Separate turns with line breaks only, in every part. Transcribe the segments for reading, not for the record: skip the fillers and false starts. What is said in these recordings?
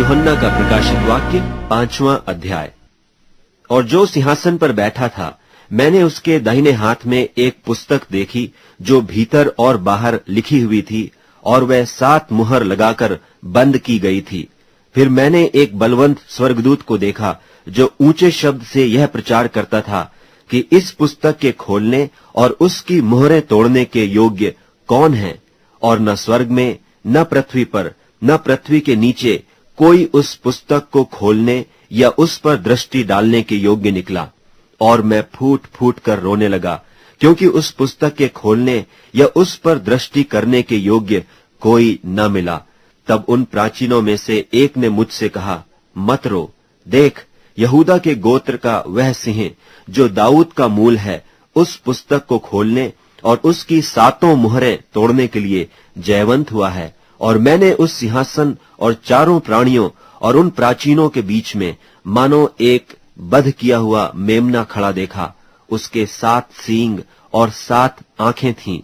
यूहन्ना का प्रकाशित वाक्य 5वां अध्याय। और जो सिंहासन पर बैठा था, मैंने उसके दाहिने हाथ में एक पुस्तक देखी जो भीतर और बाहर लिखी हुई थी, और वह 7 मुहर लगाकर बंद की गई थी। फिर मैंने एक बलवंत स्वर्गदूत को देखा जो ऊंचे शब्द से यह प्रचार करता था कि इस पुस्तक के खोलने और उसकी मुहरें तोड़ने के योग्य कौन है। और न स्वर्ग में, न पृथ्वी पर, न पृथ्वी के नीचे कोई उस पुस्तक को खोलने या उस पर दृष्टि डालने के योग्य निकला। और मैं फूट फूट कर रोने लगा, क्योंकि उस पुस्तक के खोलने या उस पर दृष्टि करने के योग्य कोई न मिला। तब उन प्राचीनों में से एक ने मुझसे कहा, मत रो, देख, यहूदा के गोत्र का वह सिंह जो दाऊद का मूल है, उस पुस्तक को खोलने और उसकी 7 मुहरें तोड़ने के लिए जयवंत हुआ है। और मैंने उस सिंहासन और चारों प्राणियों और उन प्राचीनों के बीच में मानो एक बध किया हुआ मेमना खड़ा देखा। उसके 7 सींग और 7 आंखें थीं।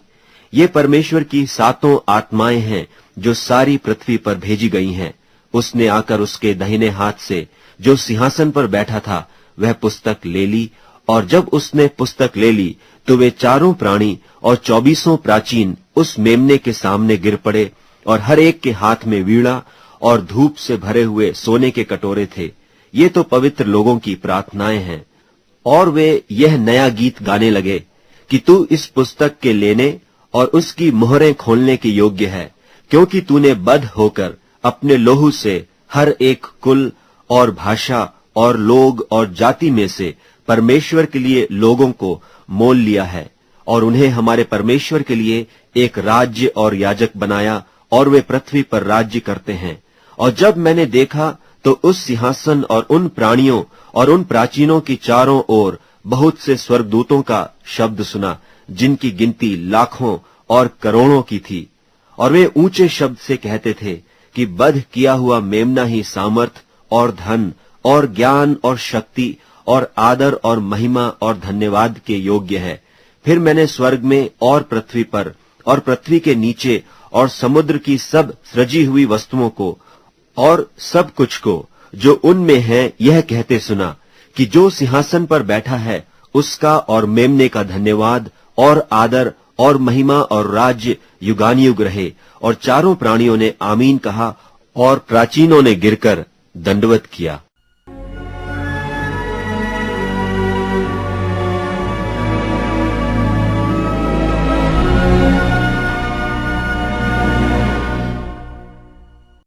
ये परमेश्वर की 7 आत्माएं हैं जो सारी पृथ्वी पर भेजी गई हैं। उसने आकर उसके दाहिने हाथ से जो सिंहासन पर बैठा था वह पुस्तक ले ली, और जब उसने पुस्तक ले ली तो वे चारों प्राणी और 24 प्राचीन उस मेमने के सामने गिर पड़े, और हर एक के हाथ में वीणा और धूप से भरे हुए सोने के कटोरे थे। ये तो पवित्र लोगों की प्रार्थनाएं हैं। और वे यह नया गीत गाने लगे कि तू इस पुस्तक के लेने और उसकी मुहरें खोलने के योग्य है, क्योंकि तूने बद्ध होकर अपने लोहू से हर एक कुल और भाषा और लोग और जाति में से परमेश्वर के लिए लोगों को मोल लिया है, और उन्हें हमारे परमेश्वर के लिए एक राज्य और याजक बनाया, और वे पृथ्वी पर राज्य करते हैं। और जब मैंने देखा तो उस सिंहासन और उन प्राणियों और उन प्राचीनों की चारों ओर बहुत से स्वर्गदूतों का शब्द सुना, जिनकी गिनती लाखों और करोड़ों की थी। और वे ऊंचे शब्द से कहते थे कि बध किया हुआ मेमना ही सामर्थ और धन और ज्ञान और शक्ति और आदर और महिमा और धन्यवाद के योग्य है। फिर मैंने स्वर्ग में और पृथ्वी पर और पृथ्वी के नीचे और समुद्र की सब सृजी हुई वस्तुओं को और सब कुछ को जो उनमें है यह कहते सुना कि जो सिंहासन पर बैठा है उसका और मेमने का धन्यवाद और आदर और महिमा और राज्य युगानुयुग रहे। और चारों प्राणियों ने आमीन कहा, और प्राचीनों ने गिरकर दंडवत किया।